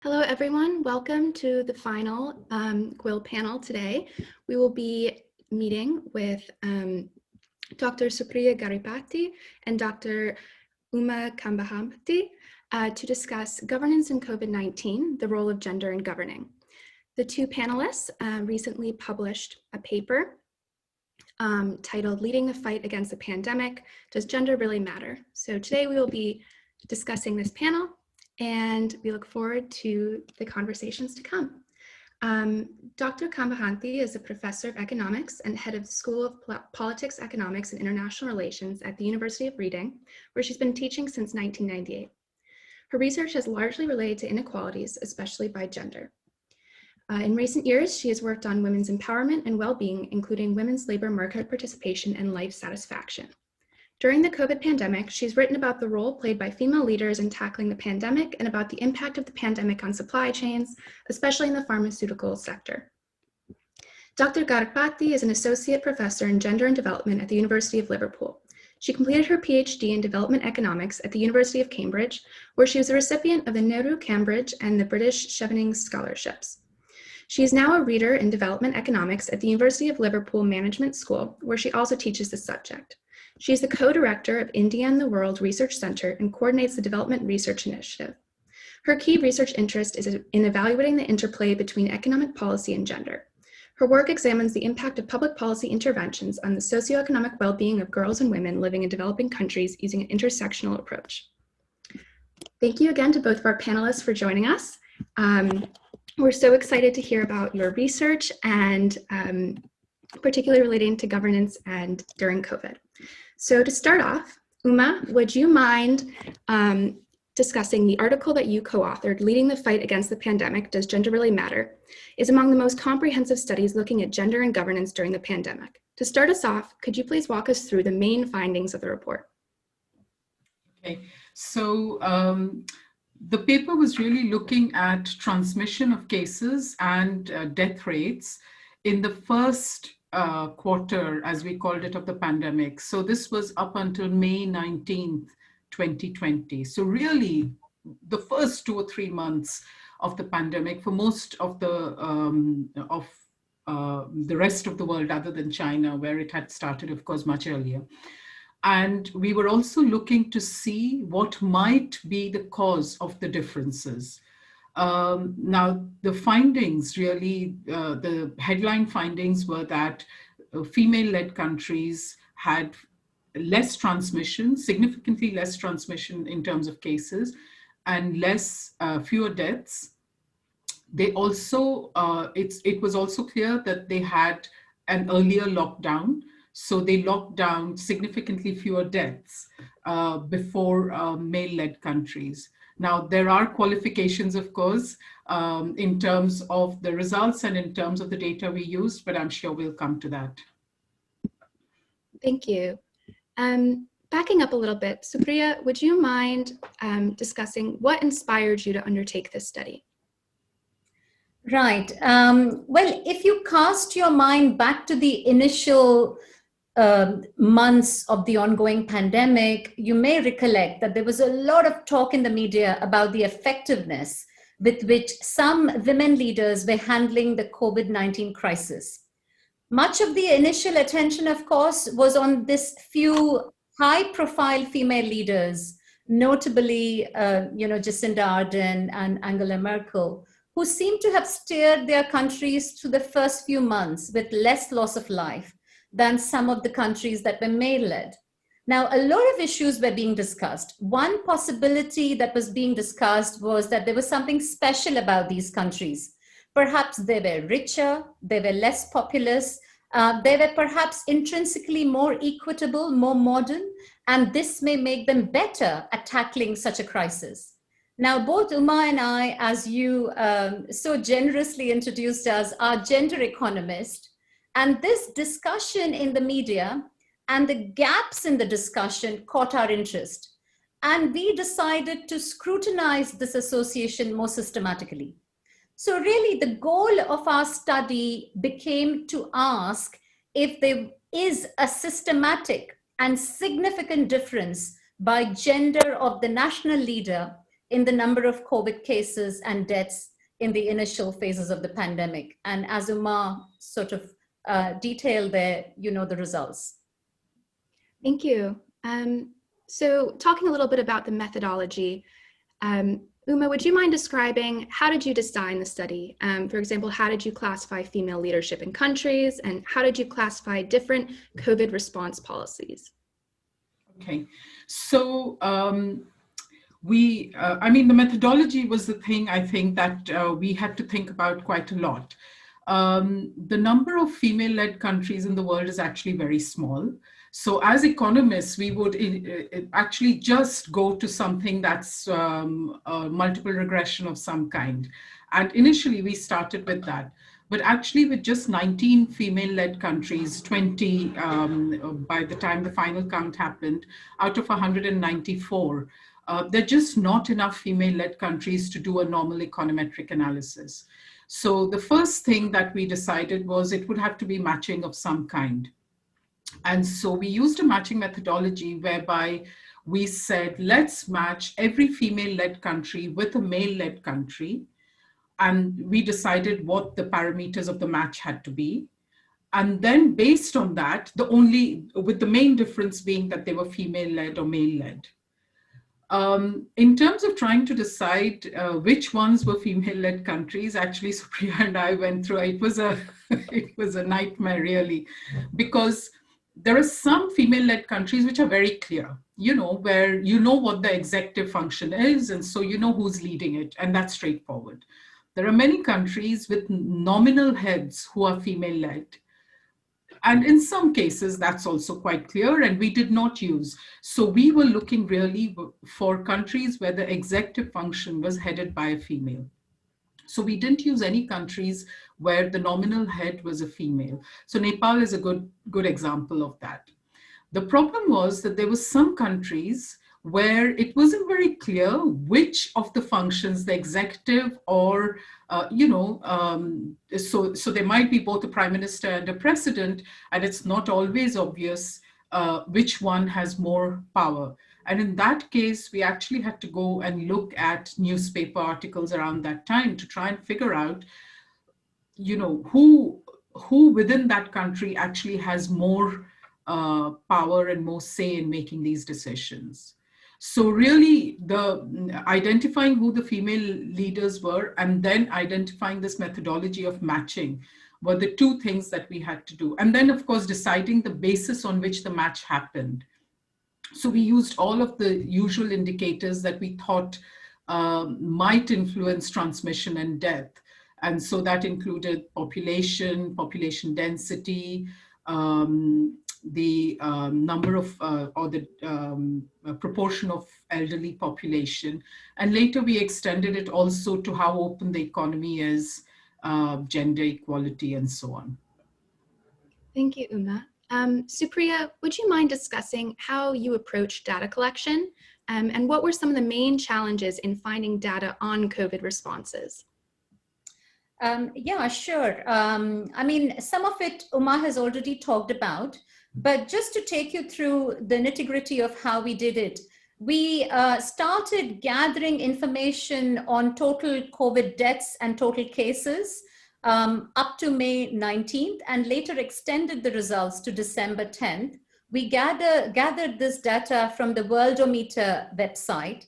Hello, everyone. Welcome to the final GWIL panel today. We will be meeting with Dr. Supriya Garikipati and Dr. Kambhamptati to discuss governance in COVID-19, the role of gender in governing. The two panelists recently published a paper titled Leading the Fight Against the Pandemic, Does Gender Really Matter? So today we will be discussing this panel, and we look forward to the conversations to come. Dr. Kambhamptati is a professor of economics and head of the School of Politics, Economics, and International Relations at the University of Reading, where she's been teaching since 1998. Her research has largely related to inequalities, especially by gender. In recent years, she has worked on women's empowerment and well-being, including women's labor market participation and life satisfaction. During the COVID pandemic, she's written about the role played by female leaders in tackling the pandemic and about the impact of the pandemic on supply chains, especially in the pharmaceutical sector. Dr. Garikipati is an associate professor in gender and development at the University of Liverpool. She completed her PhD in development economics at the University of Cambridge, where she was a recipient of the Nehru Cambridge and the British Chevening scholarships. She is now a reader in development economics at the University of Liverpool Management School, where she also teaches the subject. She is the co-director of India and the World Research Center and coordinates the Development Research Initiative. Her key research interest is in evaluating the interplay between economic policy and gender. Her work examines the impact of public policy interventions on the socioeconomic well-being of girls and women living in developing countries using an intersectional approach. Thank you again to both of our panelists for joining us. We're so excited to hear about your research and particularly relating to governance and during COVID. So to start off, Uma, would you mind discussing the article that you co-authored, Leading the Fight Against the Pandemic, Does Gender Really Matter? Is among the most comprehensive studies looking at gender and governance during the pandemic. To start us off, could you please walk us through the main findings of the report? Okay, so the paper was really looking at transmission of cases and death rates in the first quarter, as we called it, of the pandemic. So this was up until May 19th, 2020. So really the first 2 or 3 months of the pandemic for most of the rest of the world other than China, where it had started, of course, much earlier. And we were also looking to see what might be the cause of the differences. Now, the findings really, the headline findings were that female-led countries had less transmission, significantly less transmission in terms of cases, and fewer deaths. They also, it was also clear that they had an earlier lockdown. So they locked down significantly fewer deaths before male-led countries. Now, there are qualifications, of course, in terms of the results and in terms of the data we used, but I'm sure we'll come to that. Thank you. Backing up a little bit, Supriya, would you mind discussing what inspired you to undertake this study? Right. Well, if you cast your mind back to the initial months of the ongoing pandemic, you may recollect that there was a lot of talk in the media about the effectiveness with which some women leaders were handling the COVID-19 crisis. Much of the initial attention, of course, was on this few high-profile female leaders, notably, Jacinda Ardern and Angela Merkel, who seemed to have steered their countries through the first few months with less loss of life than some of the countries that were male-led. Now, a lot of issues were being discussed. One possibility that was being discussed was that there was something special about these countries. Perhaps they were richer, they were less populous, they were perhaps intrinsically more equitable, more modern, and this may make them better at tackling such a crisis. Now, both Uma and I, as you so generously introduced us, are gender economists. And this discussion in the media and the gaps in the discussion caught our interest. And we decided to scrutinize this association more systematically. So really the goal of our study became to ask if there is a systematic and significant difference by gender of the national leader in the number of COVID cases and deaths in the initial phases of the pandemic. And as Uma sort of detailed there, you know the results. Thank you. So talking a little bit about the methodology, Uma, would you mind describing how did you design the study? For example, how did you classify female leadership in countries, and how did you classify different COVID response policies? Okay, so I mean, the methodology was the thing I think that we had to think about quite a lot. The number of female-led countries in the world is actually very small. So as economists, we would actually just go to something that's a multiple regression of some kind. And initially we started with that. But actually with just 19 female-led countries, 20 by the time the final count happened, out of 194, there are just not enough female-led countries to do a normal econometric analysis. So the first thing that we decided was it would have to be matching of some kind. And so we used a matching methodology whereby we said, let's match every female-led country with a male-led country. And we decided what the parameters of the match had to be. And then based on that, with the main difference being that they were female-led or male-led. In terms of trying to decide which ones were female-led countries, actually Supriya and I went through, it was a nightmare really, because there are some female-led countries which are very clear, you know, where you know what the executive function is, and so you know who's leading it, and that's straightforward. There are many countries with nominal heads who are female-led. And in some cases, that's also quite clear, and we did not use. So we were looking really for countries where the executive function was headed by a female. So we didn't use any countries where the nominal head was a female. So Nepal is a good example of that. The problem was that there were some countries where it wasn't very clear which of the functions, the executive or, so there might be both a prime minister and a president, and it's not always obvious which one has more power. And in that case, we actually had to go and look at newspaper articles around that time to try and figure out, you know, who within that country actually has more power and more say in making these decisions. So really identifying who the female leaders were and then identifying this methodology of matching were the two things that we had to do. And then of course, deciding the basis on which the match happened. So we used all of the usual indicators that we thought might influence transmission and death. And so that included population density, the number of or the proportion of elderly population. And later we extended it also to how open the economy is, gender equality and so on. Thank you, Uma. Supriya, would you mind discussing how you approach data collection and what were some of the main challenges in finding data on COVID responses? Yeah, sure. I mean, some of it Uma has already talked about, but just to take you through the nitty-gritty of how we did it, we started gathering information on total COVID deaths and total cases up to May 19th, and later extended the results to December 10th. We gathered this data from the Worldometer website.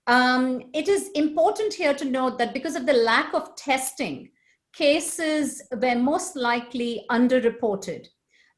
It is important here to note that because of the lack of testing, cases were most likely underreported.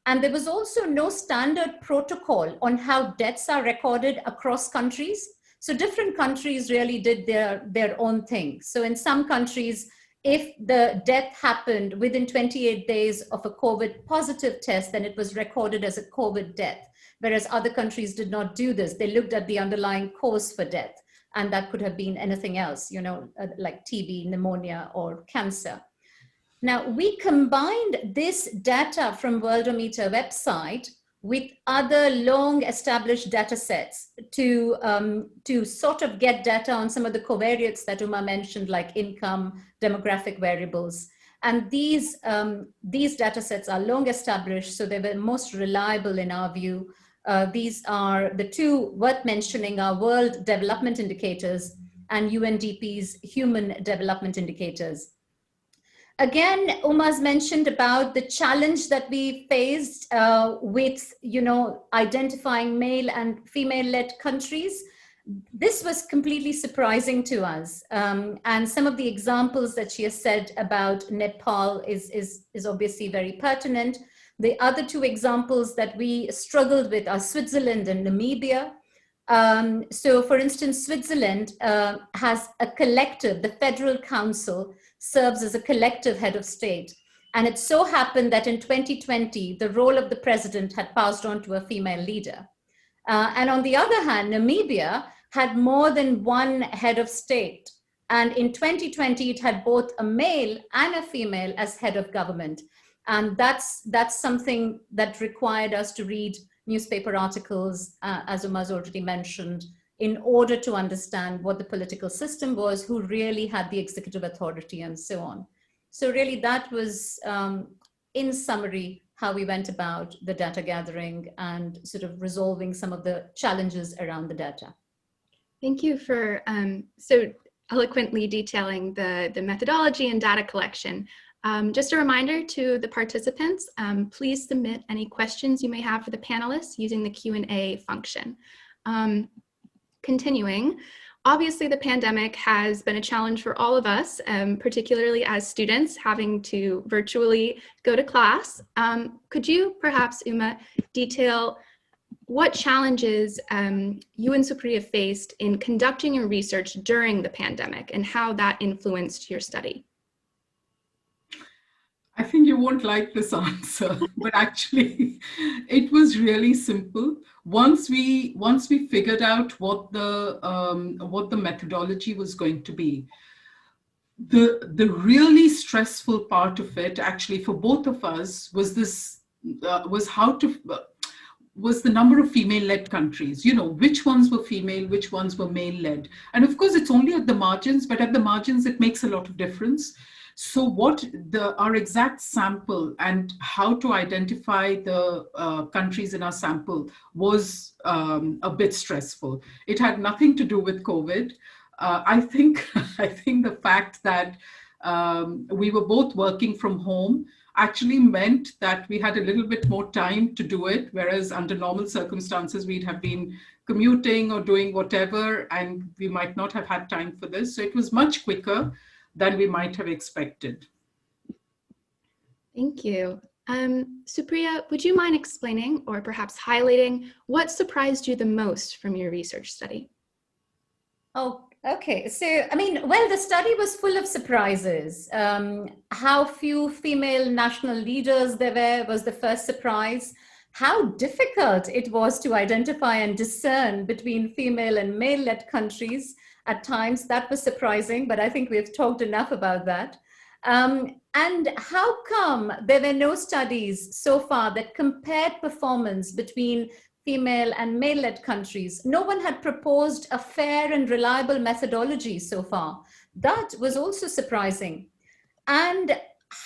And there was also no standard protocol on how deaths are recorded across countries. So different countries really did their own thing. So in some countries, if the death happened within 28 days of a COVID positive test, then it was recorded as a COVID death, whereas other countries did not do this. They looked at the underlying cause for death, and that could have been anything else, you know, like TB, pneumonia, or cancer. Now, we combined this data from Worldometer website with other long established data sets to sort of get data on some of the covariates that Uma mentioned, like income, demographic variables. And these data sets are long established, so they were most reliable in our view. These are the two worth mentioning are World Development Indicators and UNDP's Human Development Indicators. Again, Uma's mentioned about the challenge that we faced with, identifying male and female-led countries. This was completely surprising to us. And some of the examples that she has said about Nepal is obviously very pertinent. The other two examples that we struggled with are Switzerland and Namibia. So for instance, Switzerland has a collective, the Federal Council serves as a collective head of state. And it so happened that in 2020, the role of the president had passed on to a female leader. And on the other hand, Namibia had more than one head of state. And in 2020, it had both a male and a female as head of government. And that's something that required us to read newspaper articles, as Uma's already mentioned, in order to understand what the political system was, who really had the executive authority, and so on. So really that was, in summary, how we went about the data gathering and sort of resolving some of the challenges around the data. Thank you for so eloquently detailing the methodology and data collection. Just a reminder to the participants, please submit any questions you may have for the panelists using the Q&A function. Continuing, obviously the pandemic has been a challenge for all of us, particularly as students having to virtually go to class. Could you perhaps, Uma, detail what challenges you and Supriya faced in conducting your research during the pandemic and how that influenced your study? I think you won't like this answer, but actually it was really simple. Once we figured out what the methodology was going to be, the really stressful part of it, actually for both of us, was the number of female-led countries. Which ones were female, which ones were male-led, and of course it's only at the margins, but at the margins it makes a lot of difference. So what our exact sample and how to identify the countries in our sample was a bit stressful. It had nothing to do with COVID. I think the fact that we were both working from home actually meant that we had a little bit more time to do it, whereas under normal circumstances, we'd have been commuting or doing whatever, and we might not have had time for this. So it was much quicker than we might have expected. Thank you. Supriya, would you mind explaining or perhaps highlighting what surprised you the most from your research study? Oh, okay. So, the study was full of surprises. How few female national leaders there were was the first surprise. How difficult it was to identify and discern between female and male-led countries. At times, that was surprising, but I think we've talked enough about that. And how come there were no studies so far that compared performance between female and male-led countries? No one had proposed a fair and reliable methodology so far. That was also surprising. And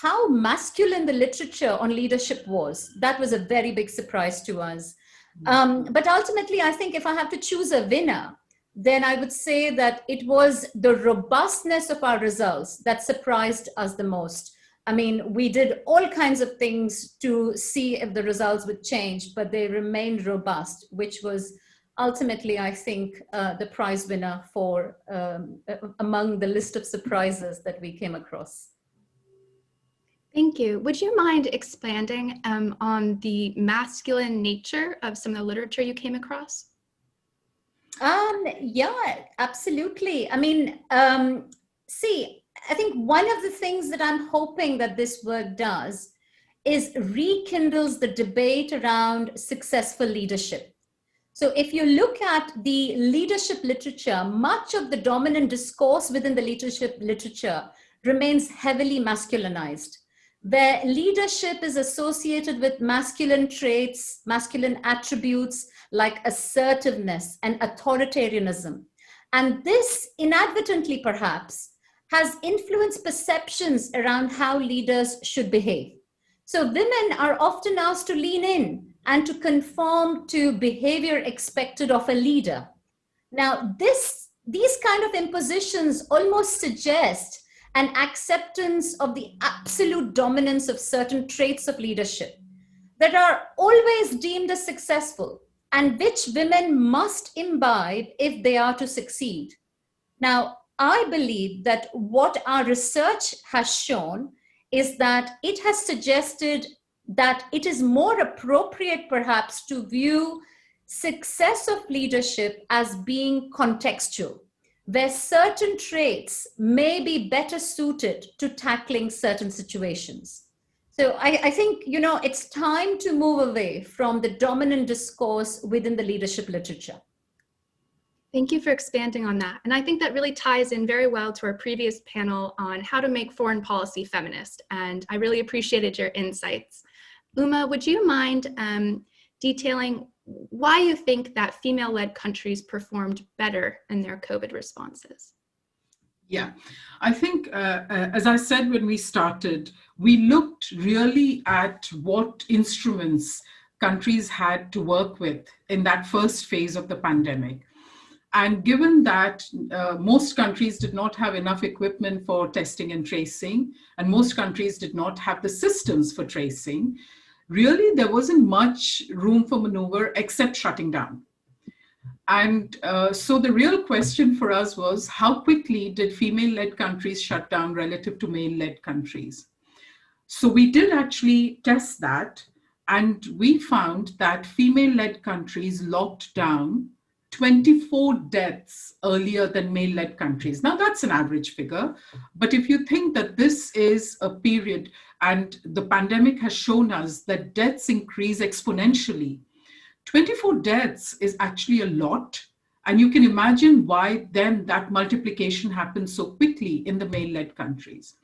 how masculine the literature on leadership was. That was a very big surprise to us. But ultimately, I think if I have to choose a winner, then I would say that it was the robustness of our results that surprised us the most. We did all kinds of things to see if the results would change, but they remained robust, which was ultimately, I think, the prize winner for among the list of surprises that we came across. Thank you. Would you mind expanding on the masculine nature of some of the literature you came across? Yeah, absolutely. See, I think one of the things that I'm hoping that this work does is rekindles the debate around successful leadership. So if you look at the leadership literature, much of the dominant discourse within the leadership literature remains heavily masculinized, where leadership is associated with masculine traits, masculine attributes like assertiveness and authoritarianism. And this inadvertently, perhaps, has influenced perceptions around how leaders should behave. So women are often asked to lean in and to conform to behavior expected of a leader. Now, this these kind of impositions almost suggest an acceptance of the absolute dominance of certain traits of leadership that are always deemed as successful and which women must imbibe if they are to succeed. Now, I believe that what our research has shown is that it has suggested that it is more appropriate perhaps to view success of leadership as being contextual, where certain traits may be better suited to tackling certain situations. So I think, it's time to move away from the dominant discourse within the leadership literature. Thank you for expanding on that. And I think that really ties in very well to our previous panel on how to make foreign policy feminist. And I really appreciated your insights. Uma, would you mind detailing why you think that female-led countries performed better in their COVID responses? Yeah, I think, as I said when we started, we looked really at what instruments countries had to work with in that first phase of the pandemic. And given that most countries did not have enough equipment for testing and tracing, and most countries did not have the systems for tracing, really there wasn't much room for maneuver except shutting down. And so the real question for us was, how quickly did female-led countries shut down relative to male-led countries? So we did actually test that, and we found that female-led countries locked down 24 deaths earlier than male-led countries. Now that's an average figure, but if you think that this is a period, and the pandemic has shown us that deaths increase exponentially, 24 deaths is actually a lot. And you can imagine why then that multiplication happens so quickly in the male-led countries.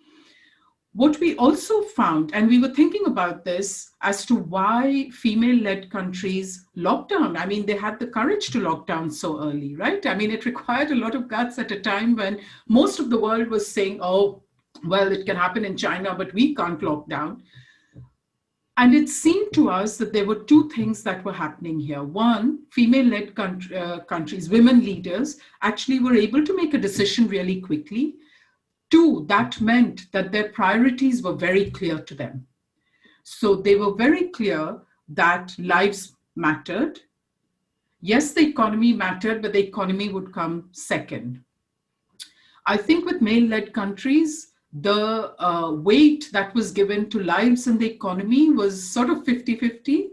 What we also found, and we were thinking about this as to why female-led countries locked down. I mean, they had the courage to lock down so early, right? I mean, it required a lot of guts at a time when most of the world was saying, oh, well, it can happen in China, but we can't lock down. And it seemed to us that there were two things that were happening here. One, female-led countries, women leaders, actually were able to make a decision really quickly. Two, that meant that their priorities were very clear to them. So they were very clear that lives mattered. Yes, the economy mattered, but the economy would come second. I think with male-led countries, the weight that was given to lives and the economy was sort of 50-50,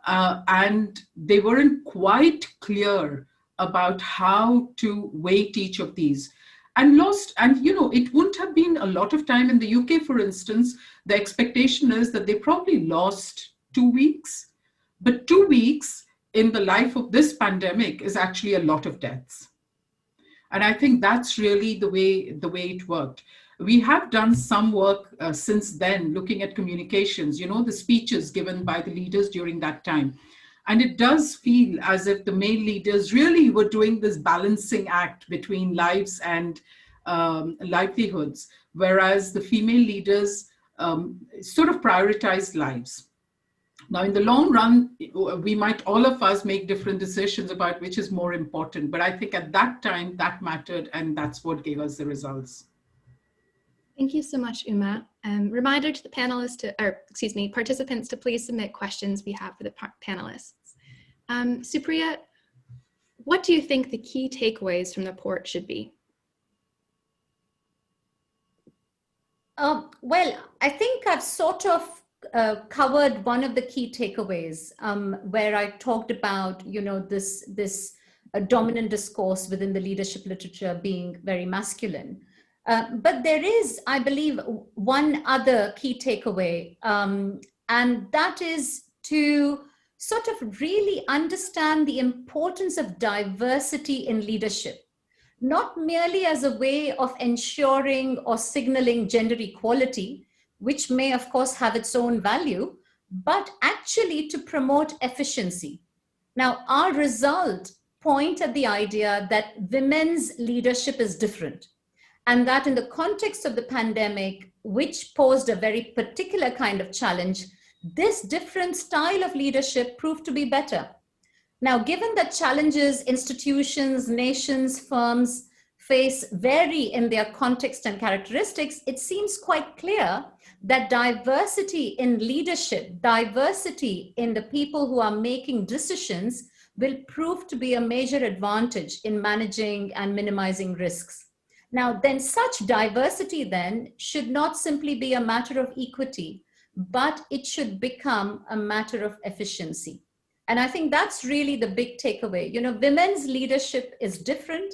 and they weren't quite clear about how to weight each of these. And it wouldn't have been a lot of time. In the UK, for instance, the expectation is that they probably lost 2 weeks, but 2 weeks in the life of this pandemic is actually a lot of deaths. And I think that's really the way it worked. We have done some work since then, looking at communications, the speeches given by the leaders during that time. And it does feel as if the male leaders really were doing this balancing act between lives and livelihoods, whereas the female leaders sort of prioritized lives. Now, in the long run, we might, all of us, make different decisions about which is more important. But I think at that time, that mattered, and that's what gave us the results. Thank you so much, Uma. Reminder to the participants to please submit questions we have for the panelists. Supriya, what do you think the key takeaways from the report should be? Well, I think I've sort of covered one of the key takeaways where I talked about, this dominant discourse within the leadership literature being very masculine. But there is, I believe, one other key takeaway, and that is to sort of really understand the importance of diversity in leadership, not merely as a way of ensuring or signaling gender equality, which may, of course, have its own value, but actually to promote efficiency. Now, our results point at the idea that women's leadership is different, and that in the context of the pandemic, which posed a very particular kind of challenge, this different style of leadership proved to be better. Now, given that challenges institutions, nations, firms face vary in their context and characteristics, it seems quite clear that diversity in leadership, diversity in the people who are making decisions will prove to be a major advantage in managing and minimizing risks. Now, then such diversity then should not simply be a matter of equity, but it should become a matter of efficiency. And I think that's really the big takeaway. You know, women's leadership is different.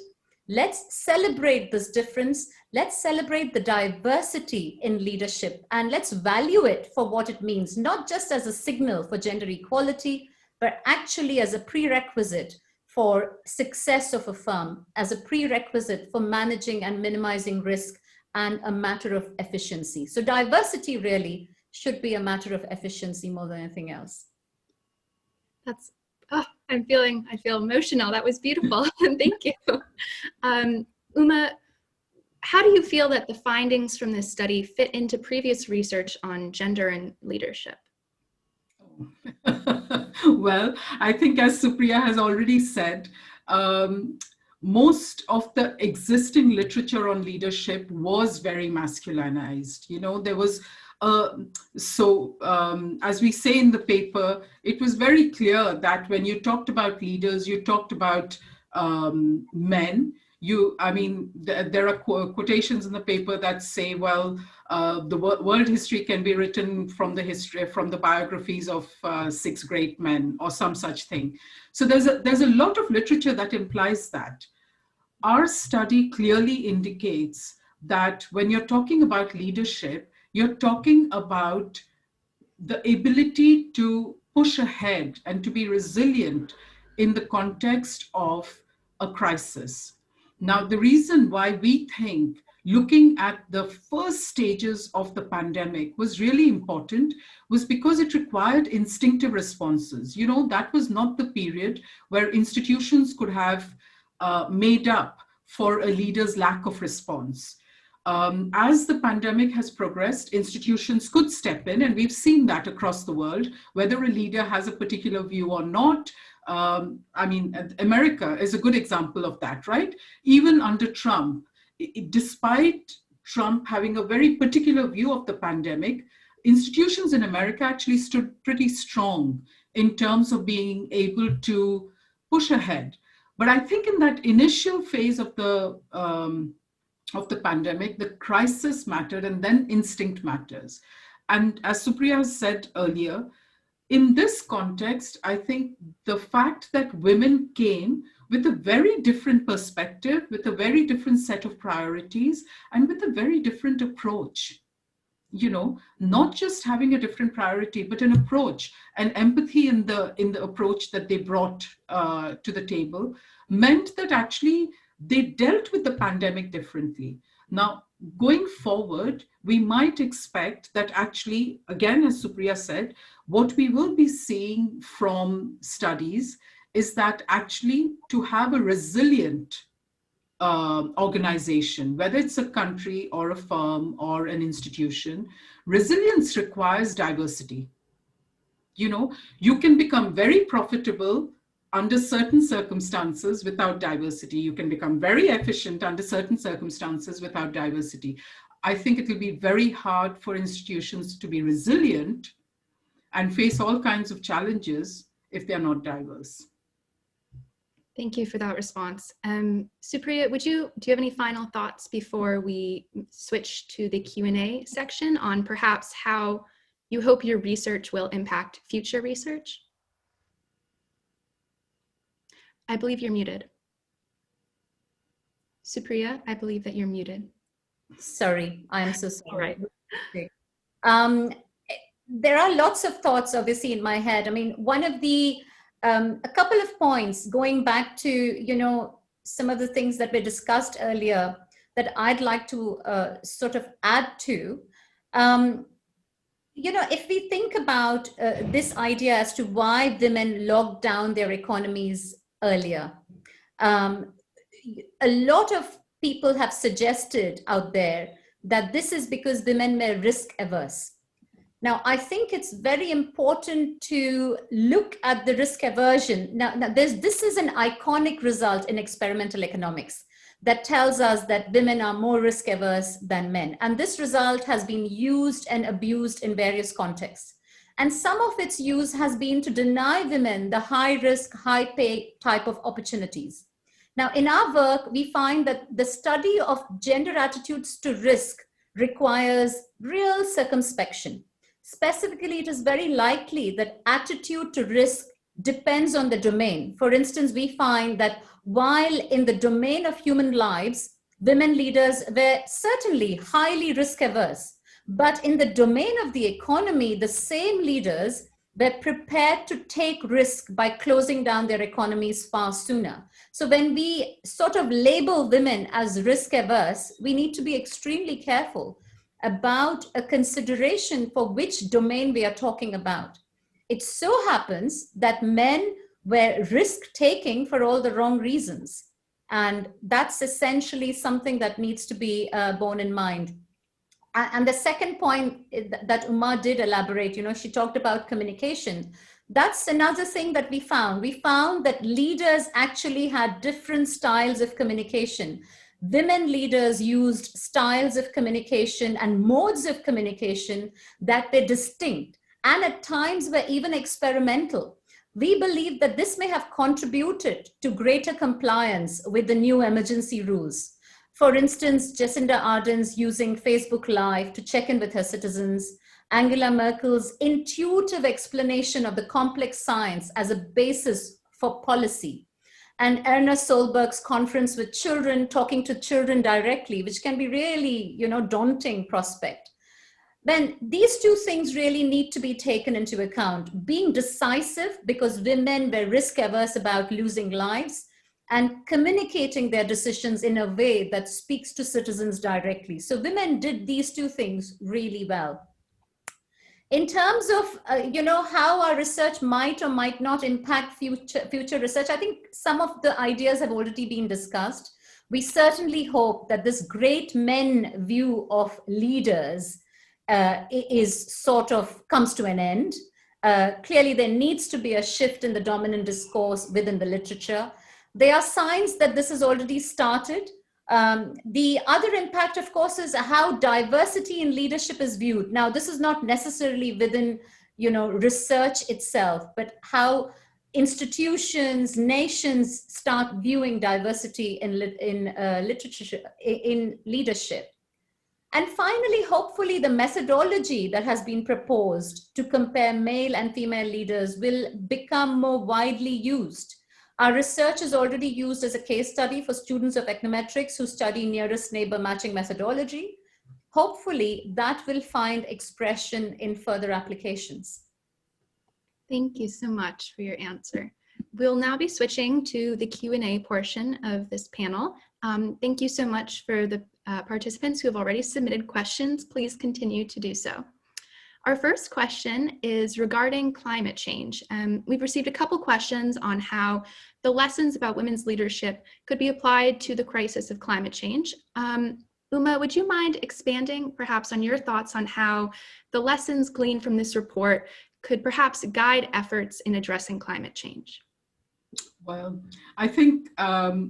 Let's celebrate this difference. Let's celebrate the diversity in leadership, and let's value it for what it means, not just as a signal for gender equality, but actually as a prerequisite for success of a firm, as a prerequisite for managing and minimizing risk, and a matter of efficiency. So diversity really should be a matter of efficiency more than anything else. That's, oh, I feel emotional. That was beautiful. Thank you. Uma, how do you feel that the findings from this study fit into previous research on gender and leadership? Well, I think as Supriya has already said, most of the existing literature on leadership was very masculinized. You know, there was, as we say in the paper, it was very clear that when you talked about leaders, you talked about men. There are quotations in the paper that say, well, the world history can be written from the biographies of 6 great men or some such thing. So there's a lot of literature that implies that. Our study clearly indicates that when you're talking about leadership, you're talking about the ability to push ahead and to be resilient in the context of a crisis. Now, the reason why we think looking at the first stages of the pandemic was really important was because it required instinctive responses. You know, that was not the period where institutions could have made up for a leader's lack of response. As the pandemic has progressed, institutions could step in, and we've seen that across the world, whether a leader has a particular view or not. America is a good example of that, right? Even under Trump, despite Trump having a very particular view of the pandemic, institutions in America actually stood pretty strong in terms of being able to push ahead. But I think in that initial phase of the pandemic, the crisis mattered, and then instinct matters. And as Supriya said earlier, in this context, I think the fact that women came with a very different perspective, with a very different set of priorities, and with a very different approach, you know, not just having a different priority, but an approach and empathy in the approach that they brought to the table, meant that actually they dealt with the pandemic differently. Now, going forward, we might expect that actually, again, as Supriya said, what we will be seeing from studies is that actually to have a resilient organization, whether it's a country or a firm or an institution, resilience requires diversity. You know, you can become very profitable under certain circumstances without diversity. You can become very efficient under certain circumstances without diversity. I think it will be very hard for institutions to be resilient and face all kinds of challenges if they're not diverse. Thank you for that response. Supriya, do you have any final thoughts before we switch to the Q&A section on perhaps how you hope your research will impact future research? I believe you're muted. Supriya, I believe that you're muted. Sorry, I'm so sorry. All right. There are lots of thoughts obviously in my head. I mean, one of the, a couple of points going back to, you know, some of the things that were discussed earlier that I'd like to sort of add to. You know, if we think about this idea as to why women locked down their economies earlier, a lot of people have suggested out there that this is because women were risk averse. Now, I think it's very important to look at the risk aversion. Now this is an iconic result in experimental economics. that tells us that women are more risk averse than men. And this result has been used and abused in various contexts. And some of its use has been to deny women the high risk, high pay type of opportunities. Now, in our work, we find that the study of gender attitudes to risk requires real circumspection. Specifically, it is very likely that attitude to risk depends on the domain. For instance, we find that while in the domain of human lives, women leaders were certainly highly risk averse, but in the domain of the economy, the same leaders were prepared to take risk by closing down their economies far sooner. So when we sort of label women as risk averse, we need to be extremely careful about a consideration for which domain we are talking about. It so happens that men were risk-taking for all the wrong reasons. And that's essentially something that needs to be borne in mind. And the second point that Uma did elaborate, she talked about communication. That's another thing that we found. We found that leaders actually had different styles of communication. Women leaders used styles of communication and modes of communication that were distinct and at times were even experimental. We believe that this may have contributed to greater compliance with the new emergency rules. For instance, Jacinda Ardern's using Facebook Live to check in with her citizens, Angela Merkel's intuitive explanation of the complex science as a basis for policy, and Erna Solberg's conference with children, talking to children directly, which can be really, daunting prospect. Then these two things really need to be taken into account. Being decisive because women were risk averse about losing lives, and communicating their decisions in a way that speaks to citizens directly. So women did these two things really well. In terms of, how our research might or might not impact future research, I think some of the ideas have already been discussed. We certainly hope that this great men view of leaders comes to an end. Clearly, there needs to be a shift in the dominant discourse within the literature. There are signs that this has already started. The other impact, of course, is how diversity in leadership is viewed. Now, this is not necessarily within, research itself, but how institutions, nations start viewing diversity in literature, in leadership. And finally, hopefully, the methodology that has been proposed to compare male and female leaders will become more widely used. Our research is already used as a case study for students of econometrics who study nearest neighbor matching methodology. Hopefully, that will find expression in further applications. Thank you so much for your answer. We'll now be switching to the Q&A portion of this panel. Thank you so much for the participants who have already submitted questions. Please continue to do so. Our first question is regarding climate change. We've received a couple questions on how the lessons about women's leadership could be applied to the crisis of climate change. Uma, would you mind expanding perhaps on your thoughts on how the lessons gleaned from this report could perhaps guide efforts in addressing climate change? Well, I think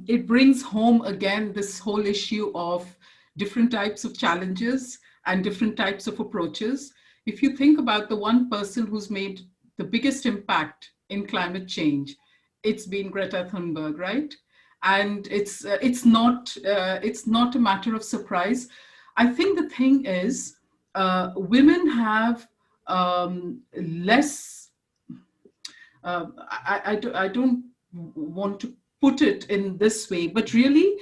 it brings home again this whole issue of different types of challenges and different types of approaches. If you think about the one person who's made the biggest impact in climate change, it's been Greta Thunberg, right? And it's not a matter of surprise. I think the thing is, women have less. I don't want to put it in this way, but really,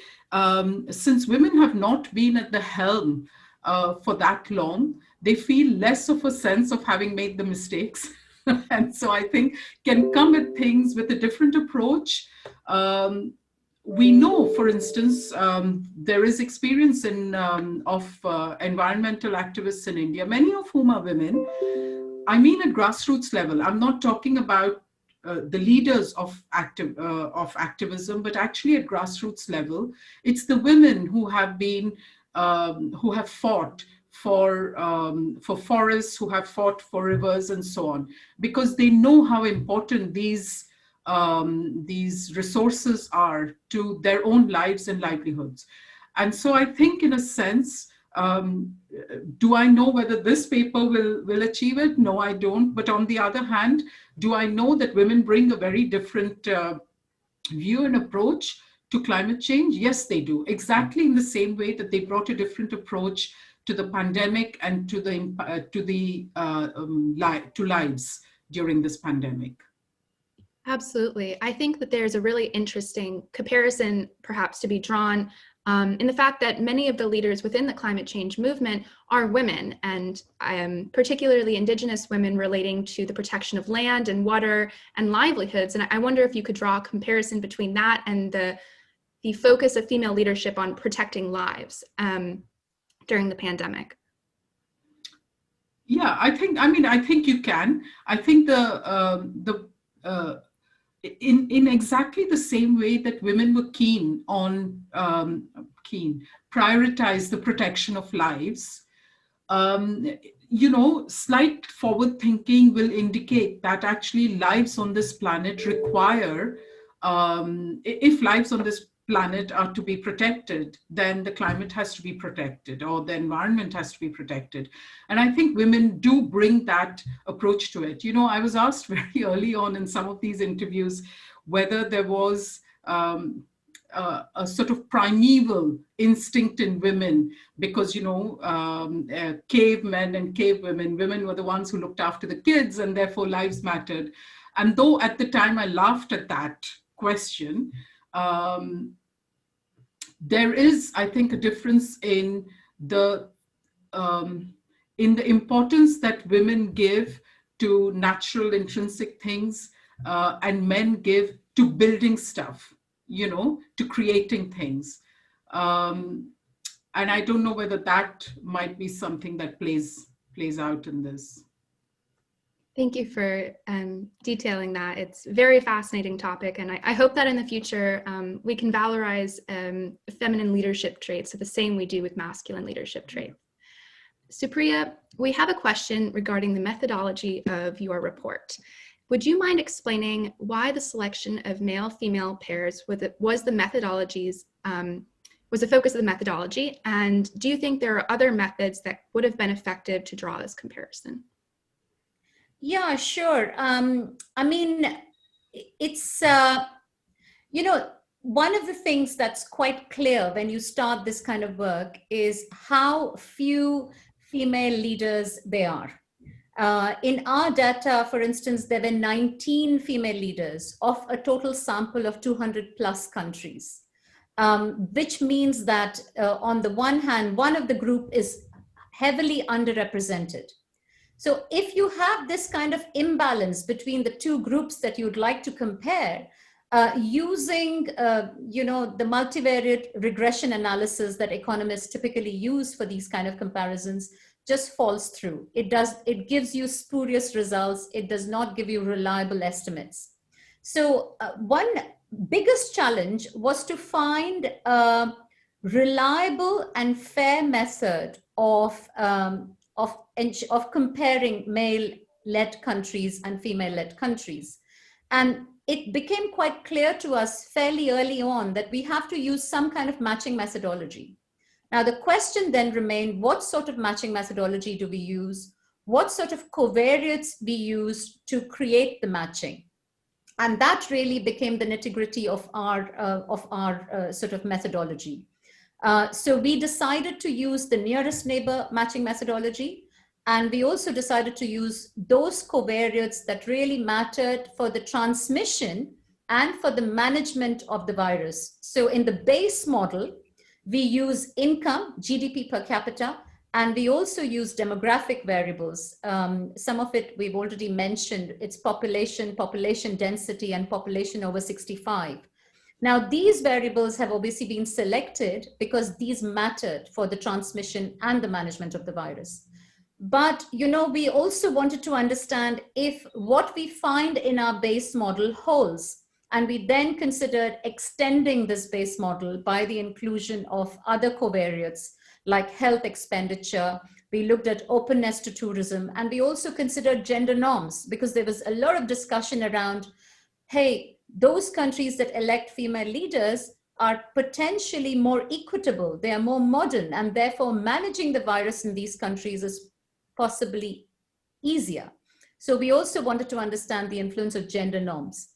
since women have not been at the helm for that long, they feel less of a sense of having made the mistakes. And so I think can come at things with a different approach. We know, for instance, there is experience of environmental activists in India, many of whom are women. I mean at grassroots level. I'm not talking about the leaders of activism, but actually at grassroots level, it's the women who have been who have fought for forests, who have fought for rivers and so on, because they know how important these these resources are to their own lives and livelihoods. And so I think, in a sense, do I know whether this paper will achieve it? No, I don't. But on the other hand, do I know that women bring a very different view and approach to climate change? Yes, they do. Exactly in the same way that they brought a different approach to the pandemic and to lives during this pandemic. Absolutely. I think that there's a really interesting comparison perhaps to be drawn in the fact that many of the leaders within the climate change movement are women, and particularly Indigenous women relating to the protection of land and water and livelihoods. And I wonder if you could draw a comparison between that and the focus of female leadership on protecting lives during the pandemic. Yeah, I think you can. I think in exactly the same way that women were prioritize the protection of lives, slight forward thinking will indicate that actually lives on this planet require, if lives on this planet are to be protected, then the climate has to be protected, or the environment has to be protected. And I think women do bring that approach to it. I was asked very early on in some of these interviews whether there was a sort of primeval instinct in women, because cavemen and cavewomen, women were the ones who looked after the kids, and therefore lives mattered. And though at the time I laughed at that question, there is, I think, a difference in the importance that women give to natural intrinsic things, and men give to building stuff, to creating things. And I don't know whether that might be something that plays out in this. Thank you for detailing that. It's a very fascinating topic, and I hope that in the future we can valorize feminine leadership traits the same we do with masculine leadership traits. Supriya, we have a question regarding the methodology of your report. Would you mind explaining why the selection of male-female pairs was the focus of the methodology, and do you think there are other methods that would have been effective to draw this comparison? Yeah, sure. It's, one of the things that's quite clear when you start this kind of work is how few female leaders there are. In our data, for instance, there were 19 female leaders of a total sample of 200 plus countries, which means that on the one hand, one of the group is heavily underrepresented. So if you have this kind of imbalance between the two groups that you'd like to compare, using the multivariate regression analysis that economists typically use for these kind of comparisons just falls through. It gives you spurious results. It does not give you reliable estimates. So one biggest challenge was to find a reliable and fair method of comparing male-led countries and female-led countries. And it became quite clear to us fairly early on that we have to use some kind of matching methodology. Now, the question then remained, what sort of matching methodology do we use? What sort of covariates we use to create the matching? And that really became the nitty-gritty of our sort of methodology. So we decided to use the nearest neighbor matching methodology. And we also decided to use those covariates that really mattered for the transmission and for the management of the virus. So in the base model, we use income, GDP per capita, and we also use demographic variables. Some of it we've already mentioned. It's population density, and population over 65. Now, these variables have obviously been selected because these mattered for the transmission and the management of the virus. But, we also wanted to understand if what we find in our base model holds. And we then considered extending this base model by the inclusion of other covariates like health expenditure. We looked at openness to tourism, and we also considered gender norms, because there was a lot of discussion around, hey, those countries that elect female leaders are potentially more equitable, they are more modern, and therefore managing the virus in these countries is possibly easier. So we also wanted to understand the influence of gender norms.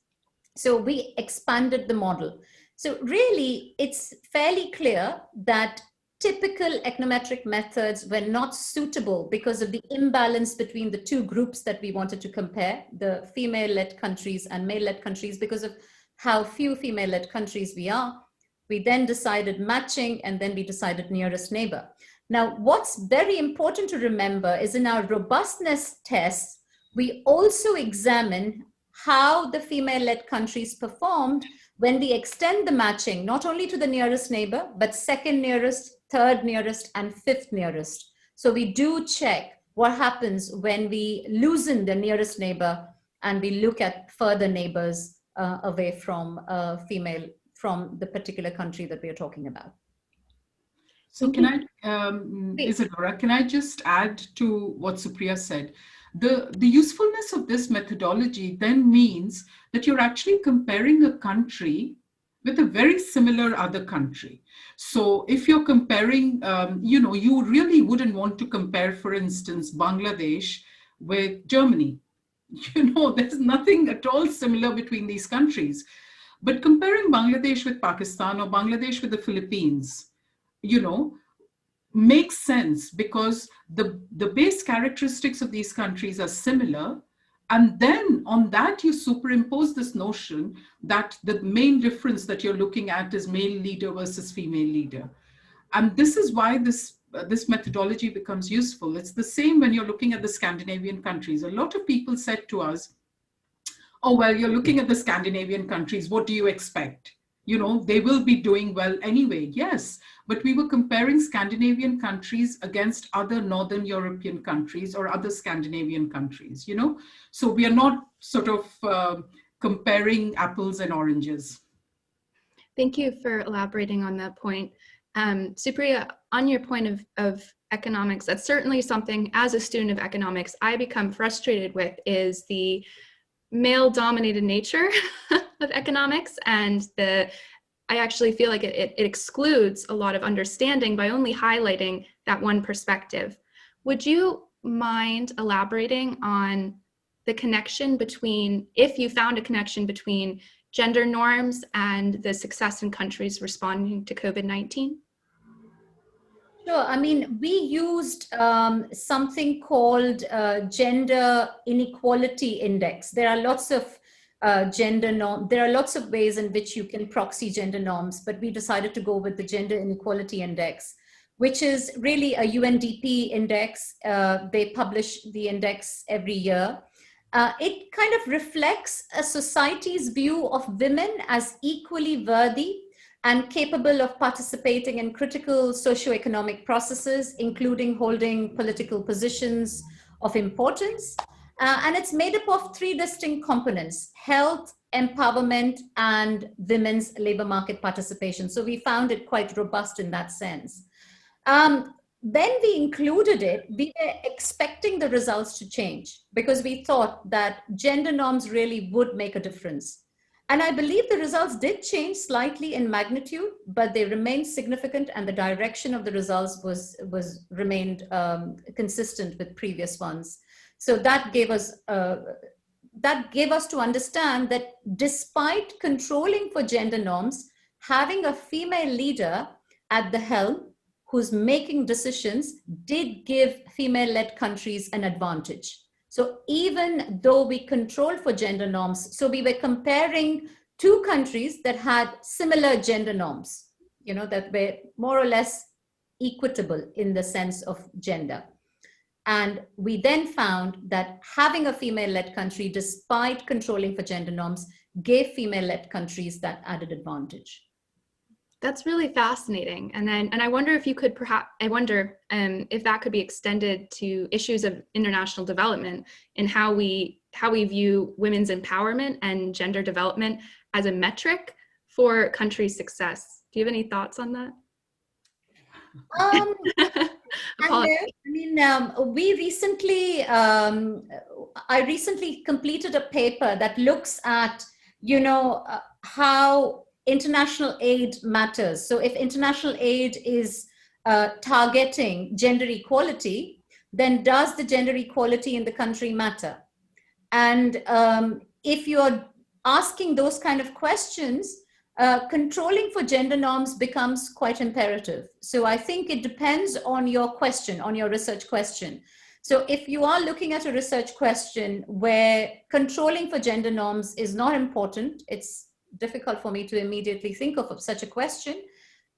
So we expanded the model. So really, it's fairly clear that typical econometric methods were not suitable because of the imbalance between the two groups that we wanted to compare, the female-led countries and male-led countries, because of how few female-led countries we are. We then decided matching, and then we decided nearest neighbor. Now, what's very important to remember is in our robustness tests, we also examine how the female-led countries performed when we extend the matching, not only to the nearest neighbor, but second nearest, third nearest, and fifth nearest. So we do check what happens when we loosen the nearest neighbor and we look at further neighbors away from female, from the particular country that we are talking about. So can I, Isadora, can I just add to what Supriya said? The usefulness of this methodology then means that you're actually comparing a country with a very similar other country. So if you're comparing, you really wouldn't want to compare, for instance, Bangladesh with Germany. There's nothing at all similar between these countries. But comparing Bangladesh with Pakistan or Bangladesh with the Philippines, makes sense because the base characteristics of these countries are similar. And then on that, you superimpose this notion that the main difference that you're looking at is male leader versus female leader. And this is why this methodology becomes useful. It's the same when you're looking at the Scandinavian countries. A lot of people said to us, oh, well, you're looking at the Scandinavian countries. What do you expect? They will be doing well anyway. Yes, but we were comparing Scandinavian countries against other Northern European countries or other Scandinavian countries, So we are not sort of comparing apples and oranges. Thank you for elaborating on that point. Supriya, on your point of economics, that's certainly something as a student of economics I become frustrated with, is the male-dominated nature of economics, and I actually feel like it excludes a lot of understanding by only highlighting that one perspective. Would you mind elaborating on the connection between, if you found a connection between gender norms and the success in countries responding to COVID-19? Sure. I mean, we used something called Gender Inequality Index. There are lots of gender norms. There are lots of ways in which you can proxy gender norms, but we decided to go with the Gender Inequality Index, which is really a UNDP index. They publish the index every year. It kind of reflects a society's view of women as equally worthy and capable of participating in critical socioeconomic processes, including holding political positions of importance. And it's made up of three distinct components: health, empowerment, and women's labor market participation. So we found it quite robust in that sense. When we included it, we were expecting the results to change because we thought that gender norms really would make a difference. And I believe the results did change slightly in magnitude, but they remained significant, and the direction of the results remained consistent with previous ones. So that gave us to understand that despite controlling for gender norms, having a female leader at the helm who's making decisions did give female-led countries an advantage. So even though we controlled for gender norms, so we were comparing two countries that had similar gender norms, that were more or less equitable in the sense of gender. And we then found that having a female-led country, despite controlling for gender norms, gave female-led countries that added advantage. That's really fascinating. And I wonder if you could if that could be extended to issues of international development and how we view women's empowerment and gender development as a metric for country success. Do you have any thoughts on that? I recently completed a paper that looks at how international aid matters. So if international aid is targeting gender equality, then does the gender equality in the country matter? And if you're asking those kind of questions, controlling for gender norms becomes quite imperative. So I think it depends on your question, on your research question. So if you are looking at a research question where controlling for gender norms is not important, it's difficult for me to immediately think of such a question,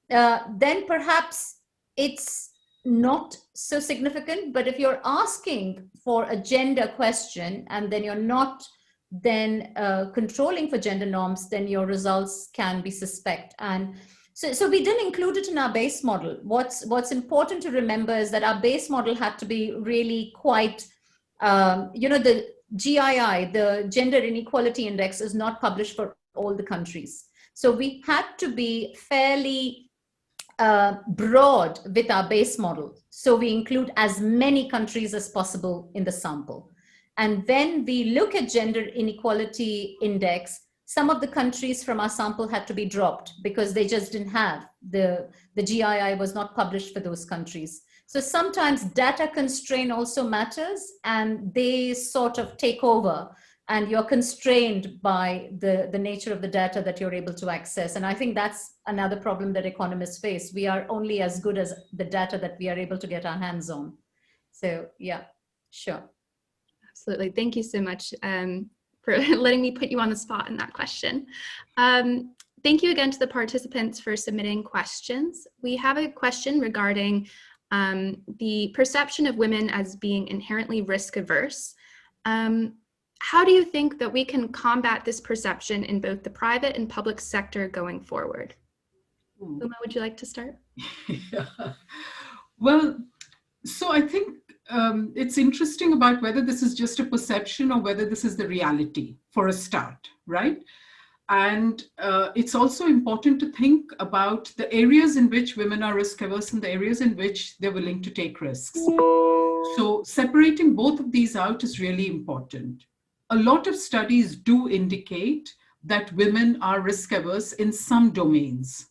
then perhaps it's not so significant. But if you're asking for a gender question and then you're not then controlling for gender norms, then your results can be suspect. And so we didn't include it in our base model. What's important to remember is that our base model had to be really quite, the GII, the Gender Inequality Index, is not published for all the countries. So we had to be fairly broad with our base model. So we include as many countries as possible in the sample. And when we look at Gender Inequality Index, some of the countries from our sample had to be dropped because they just didn't have, the GII was not published for those countries. So sometimes data constraint also matters, and they sort of take over, and you're constrained by the nature of the data that you're able to access. And I think that's another problem that economists face. We are only as good as the data that we are able to get our hands on. So yeah, sure. Absolutely. Thank you so much for letting me put you on the spot in that question. Thank you again to the participants for submitting questions. We have a question regarding the perception of women as being inherently risk-averse. How do you think that we can combat this perception in both the private and public sector going forward? Uma, would you like to start? Yeah. Well, so I think it's interesting about whether this is just a perception or whether this is the reality for a start, right? And it's also important to think about the areas in which women are risk averse and the areas in which they're willing to take risks. So separating both of these out is really important. A lot of studies do indicate that women are risk averse in some domains.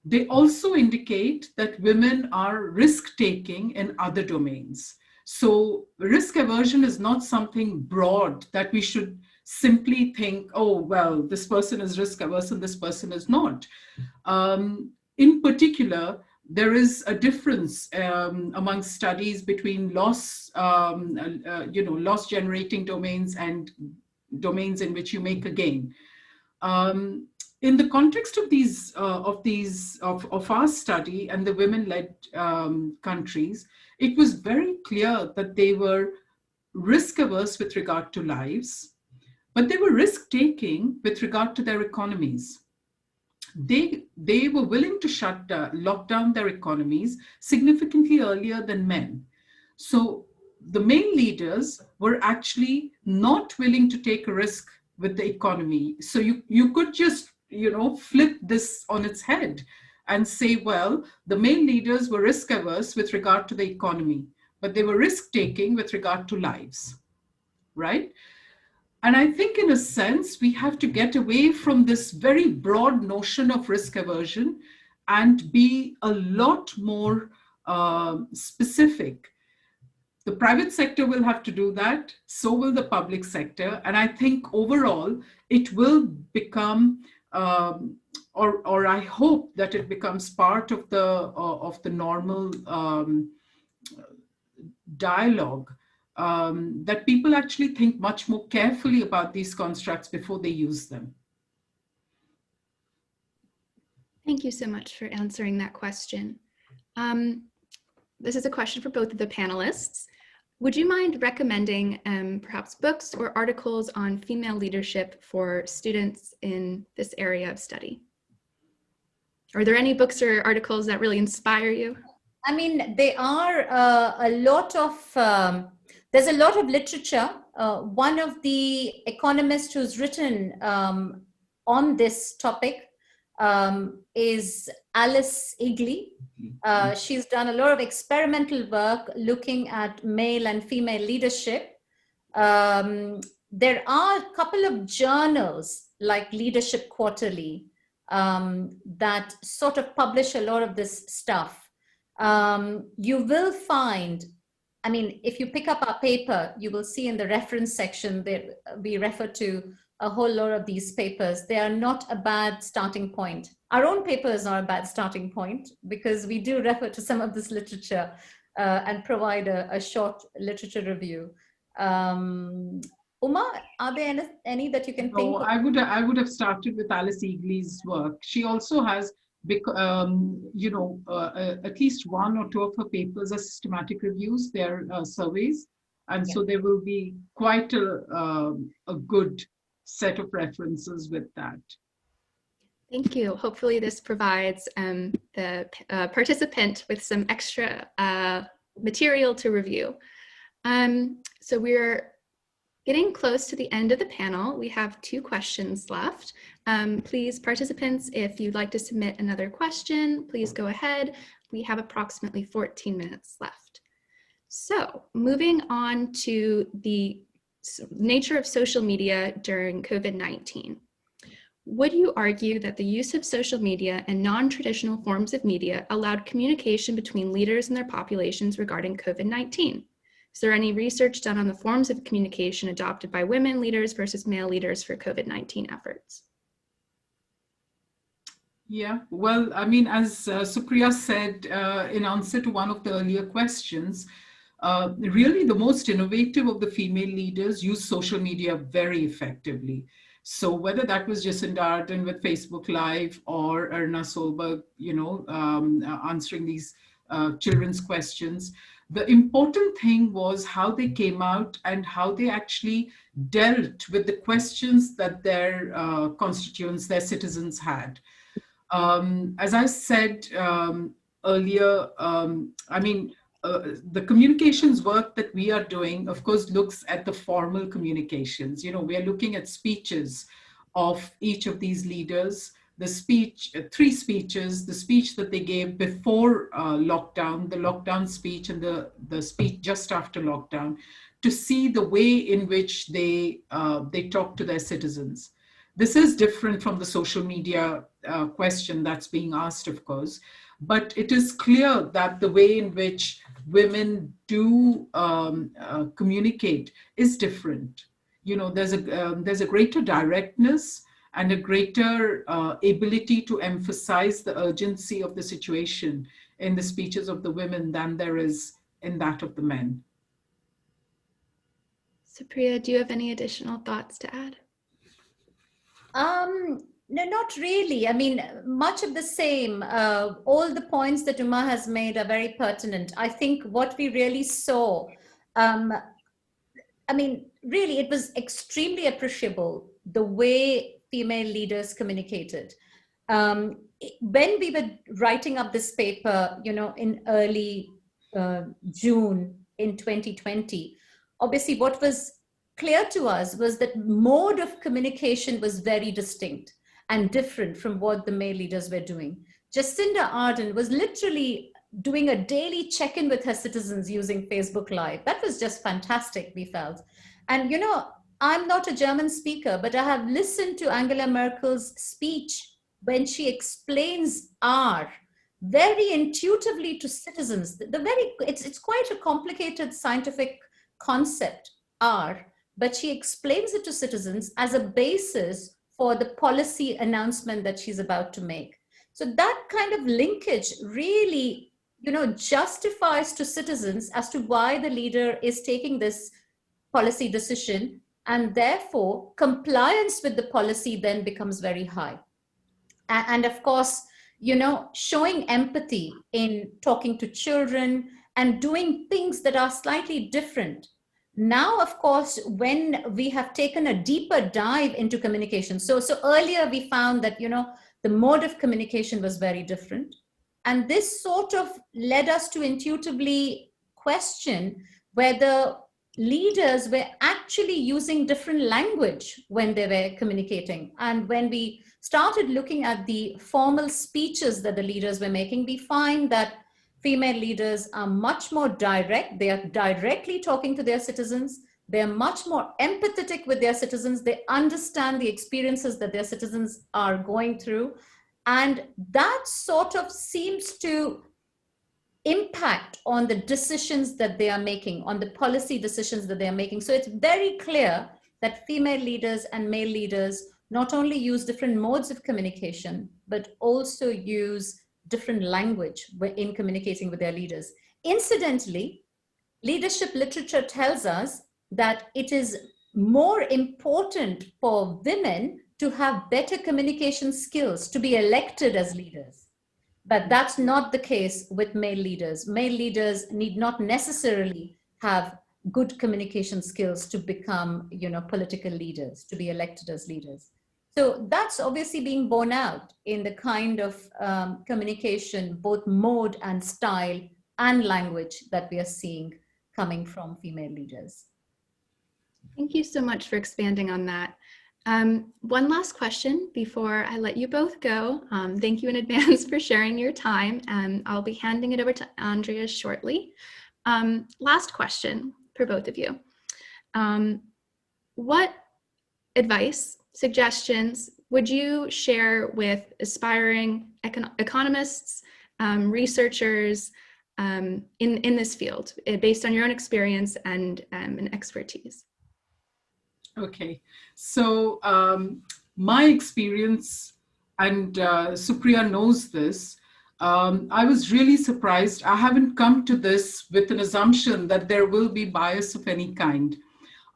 They also indicate that women are risk-taking in other domains. So risk aversion is not something broad that we should simply think, oh, well, this person is risk averse and this person is not. In particular, there is a difference among studies between loss generating domains and domains in which you make a gain. In the context of our study and the women-led countries, it was very clear that they were risk-averse with regard to lives, but they were risk-taking with regard to their economies. They were willing to lock down their economies significantly earlier than men. So the main leaders were actually not willing to take a risk with the economy. So you could just flip this on its head and say, well, the main leaders were risk averse with regard to the economy, but they were risk taking with regard to lives, right? And I think in a sense, we have to get away from this very broad notion of risk aversion and be a lot more specific. The private sector will have to do that, so will the public sector. And I think overall, it will become or I hope that it becomes part of the normal dialogue, that people actually think much more carefully about these constructs before they use them. Thank you so much for answering that question. This is a question for both of the panelists. Would you mind recommending perhaps books or articles on female leadership for students in this area of study? Are there any books or articles that really inspire you? I mean, there are there's a lot of literature. One of the economists who's written on this topic is Alice Igley. She's done a lot of experimental work looking at male and female leadership. there are a couple of journals like Leadership Quarterly that sort of publish a lot of this stuff. You will find, I mean, if you pick up our paper, you will see in the reference section that we refer to a whole lot of these papers. They are not a bad starting point. Our own paper is not a bad starting point because we do refer to some of this literature and provide a short literature review. Uma, are there any that you can think of? I would have started with Alice Eagly's work. She also has, at least one or two of her papers are systematic reviews. They're surveys, and so there will be quite a good set of references with that. Thank you. Hopefully this provides the participant with some extra material to review. So we're getting close to the end of the panel. We have 2 questions left. Please, participants, if you'd like to submit another question, please go ahead. We have approximately 14 minutes left. So moving on to the nature of social media during COVID-19. Would you argue that the use of social media and non-traditional forms of media allowed communication between leaders and their populations regarding COVID-19? Is there any research done on the forms of communication adopted by women leaders versus male leaders for COVID-19 efforts? Yeah, well, I mean, as Supriya said in answer to one of the earlier questions, really the most innovative of the female leaders use social media very effectively. So whether that was Jacinda Ardern with Facebook Live or Erna Solberg, answering these children's questions, the important thing was how they came out and how they actually dealt with the questions that their constituents, their citizens had. As I said earlier, the communications work that we are doing, of course, looks at the formal communications. We are looking at speeches of each of these leaders, the speech, 3 speeches, the speech that they gave before lockdown, the lockdown speech, and the speech just after lockdown, to see the way in which they talk to their citizens. This is different from the social media question that's being asked, of course, but it is clear that the way in which women do communicate is different. There's a greater directness and a greater ability to emphasize the urgency of the situation in the speeches of the women than there is in that of the men. Supriya, do you have any additional thoughts to add? No, not really. I mean, much of the same. All the points that Uma has made are very pertinent. I think what we really saw, really, it was extremely appreciable the way female leaders communicated. When we were writing up this paper, in early June in 2020, obviously what was clear to us was that mode of communication was very distinct and different from what the male leaders were doing. Jacinda Ardern was literally doing a daily check-in with her citizens using Facebook Live. That was just fantastic, we felt. And I'm not a German speaker, but I have listened to Angela Merkel's speech when she explains R very intuitively to citizens. It's quite a complicated scientific concept, R, but she explains it to citizens as a basis for the policy announcement that she's about to make. So that kind of linkage really, justifies to citizens as to why the leader is taking this policy decision, and therefore compliance with the policy then becomes very high. And of course, showing empathy in talking to children and doing things that are slightly different. Now, of course, when we have taken a deeper dive into communication, so earlier we found that, the mode of communication was very different. And this sort of led us to intuitively question whether leaders were actually using different language when they were communicating. And when we started looking at the formal speeches that the leaders were making, we find that female leaders are much more direct. They are directly talking to their citizens. They're much more empathetic with their citizens. They understand the experiences that their citizens are going through. And that sort of seems to impact on the decisions that they are making, on the policy decisions that they are making. So it's very clear that female leaders and male leaders not only use different modes of communication, but also use different language in communicating with their leaders. Incidentally, leadership literature tells us that it is more important for women to have better communication skills to be elected as leaders. But that's not the case with male leaders. Male leaders need not necessarily have good communication skills to become, political leaders, to be elected as leaders. So that's obviously being borne out in the kind of communication, both mode and style and language that we are seeing coming from female leaders. Thank you so much for expanding on that. One last question before I let you both go. Thank you in advance for sharing your time, and I'll be handing it over to Andrea shortly. Last question for both of you. What advice, suggestions would you share with aspiring economists, researchers in this field, based on your own experience and expertise? Okay, so my experience, and Supriya knows this, I was really surprised. I haven't come to this with an assumption that there will be bias of any kind.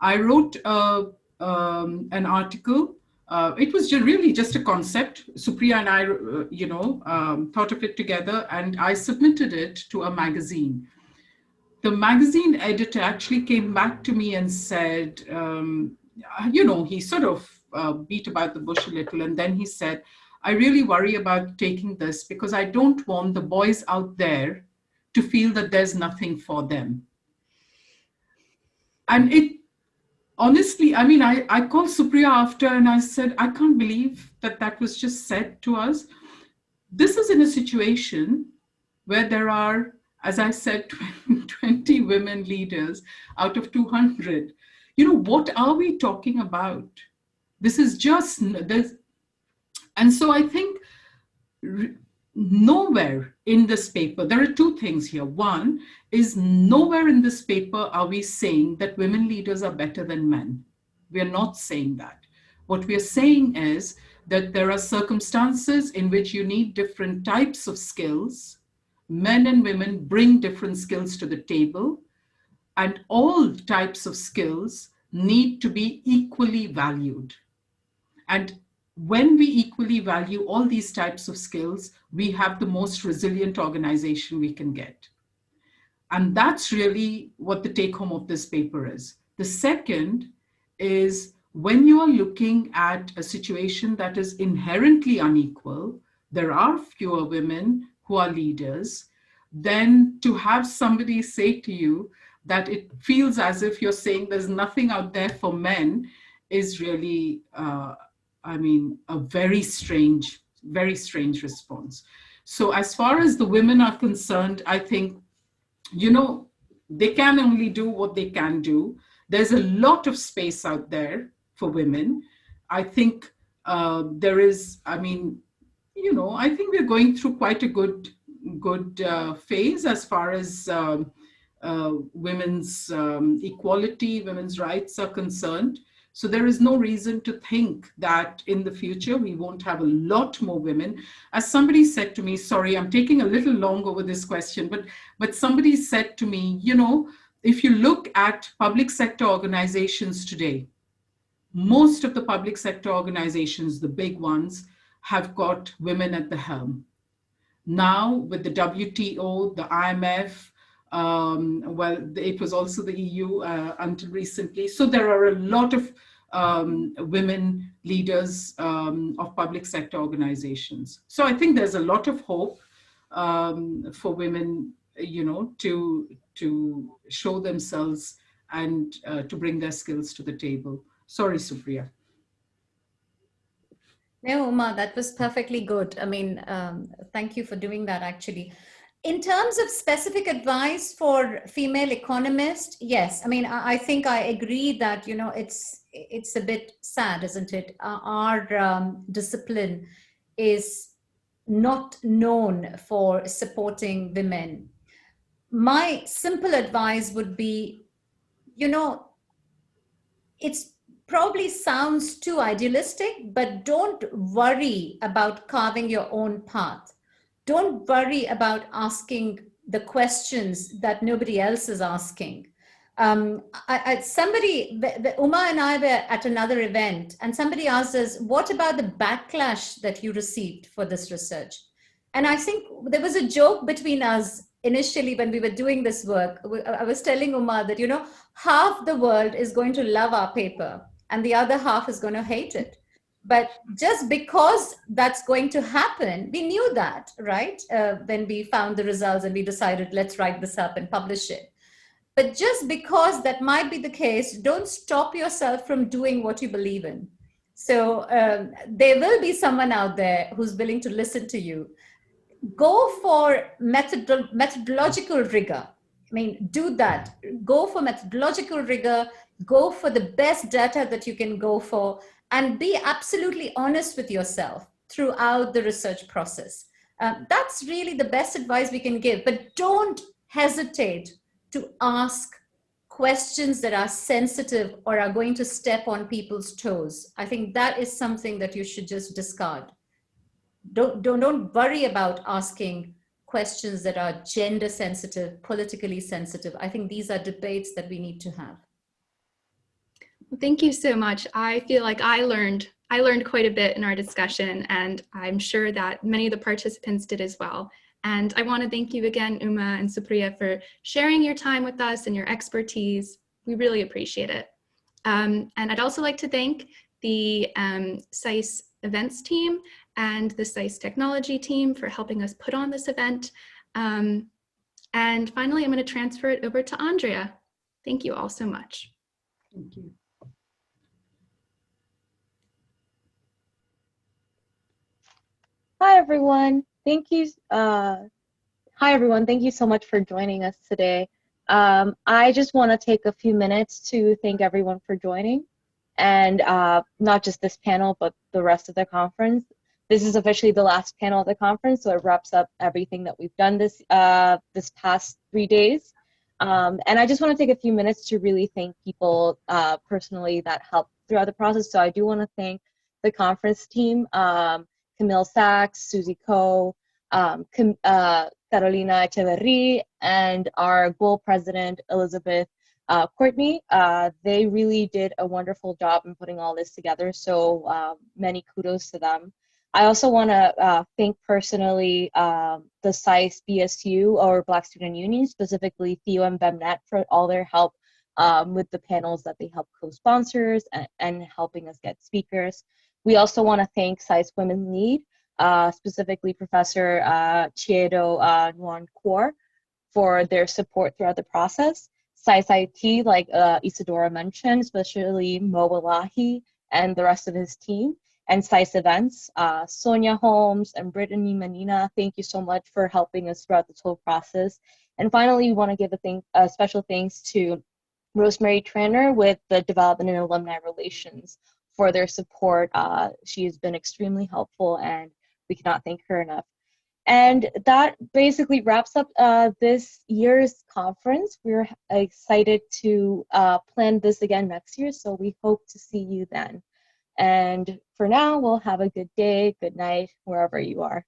I wrote an article. It was really just a concept. Supriya and I, thought of it together, and I submitted it to a magazine. The magazine editor actually came back to me and said, he sort of beat about the bush a little. And then he said, I really worry about taking this because I don't want the boys out there to feel that there's nothing for them. And it, honestly, I called Supriya after and I said, I can't believe that was just said to us. This is in a situation where there are, as I said, 20 women leaders out of 200. What are we talking about? This is just this. And so I think nowhere in this paper, there are two things here. One is nowhere in this paper are we saying that women leaders are better than men. We are not saying that. What we are saying is that there are circumstances in which you need different types of skills. Men and women bring different skills to the table, and all types of skills need to be equally valued. And when we equally value all these types of skills, we have the most resilient organization we can get. And that's really what the take home of this paper is. The second is when you are looking at a situation that is inherently unequal, there are fewer women who are leaders, then to have somebody say to you that it feels as if you're saying there's nothing out there for men is really, a very strange response. So as far as the women are concerned, I think, they can only do what they can do. There's a lot of space out there for women. I think there is, I think we're going through quite a good phase as far as women's equality, women's rights are concerned. So there is no reason to think that in the future we won't have a lot more women. As somebody said to me, sorry, I'm taking a little long over this question, but somebody said to me, if you look at public sector organizations today, most of the public sector organizations, the big ones, have got women at the helm. Now with the WTO, the IMF, it was also the EU until recently. So there are a lot of women leaders of public sector organizations. So I think there's a lot of hope for women, to show themselves and to bring their skills to the table. Sorry, Supriya. No, Uma, that was perfectly good. Thank you for doing that, actually. In terms of specific advice for female economists, yes. I mean, I think I agree that, you know, it's a bit sad, isn't it? Our discipline is not known for supporting women. My simple advice would be, you know, it's probably sounds too idealistic, but don't worry about carving your own path. Don't worry about asking the questions that nobody else is asking. Uma and I were at another event, and somebody asked us, what about the backlash that you received for this research? And I think there was a joke between us initially when we were doing this work. I was telling Uma that, you know, half the world is going to love our paper and the other half is going to hate it. But just because that's going to happen, we knew that, right? When we found the results and we decided, let's write this up and publish it. But just because that might be the case, don't stop yourself from doing what you believe in. So there will be someone out there who's willing to listen to you. Go for methodological rigor. I mean, do that. Go for methodological rigor. Go for the best data that you can go for, and be absolutely honest with yourself throughout the research process. That's really the best advice we can give, but don't hesitate to ask questions that are sensitive or are going to step on people's toes. I think that is something that you should just discard. Don't worry about asking questions that are gender sensitive, politically sensitive. I think these are debates that we need to have. Thank you so much. I feel like I learned quite a bit in our discussion, and I'm sure that many of the participants did as well. And I want to thank you again, Uma and Supriya, for sharing your time with us and your expertise. We really appreciate it. And I'd also like to thank the SAIS events team and the SAIS technology team for helping us put on this event. And finally, I'm going to transfer it over to Andrea. Thank you all so much. Thank you. Hi, everyone. Thank you. Hi, everyone. Thank you so much for joining us today. I just want to take a few minutes to thank everyone for joining, and not just this panel, but the rest of the conference. This is officially the last panel of the conference, so it wraps up everything that we've done this past 3 days. And I just want to take a few minutes to really thank people personally that helped throughout the process. So I do want to thank the conference team, Camille Sachs, Susie Ko, Carolina Echeverri, and our GOAL president, Elizabeth Courtney. They really did a wonderful job in putting all this together, so many kudos to them. I also want to thank personally the SAIS BSU, or Black Student Union, specifically Theo and BEMNET, for all their help with the panels that they help co-sponsors and helping us get speakers. We also want to thank SAIS Women Lead, specifically Professor Chiedo Nguyen Kwor, for their support throughout the process. SAIS IT, like Isadora mentioned, especially Mo Wallahi and the rest of his team. And SAIS Events, Sonia Holmes and Brittany Manina, thank you so much for helping us throughout this whole process. And finally, we want to give a special thanks to Rosemary Tranner with the Development and Alumni Relations for their support. She has been extremely helpful, and we cannot thank her enough. And that basically wraps up this year's conference. We're excited to plan this again next year, so we hope to see you then. And for now, we'll have a good day, good night, wherever you are.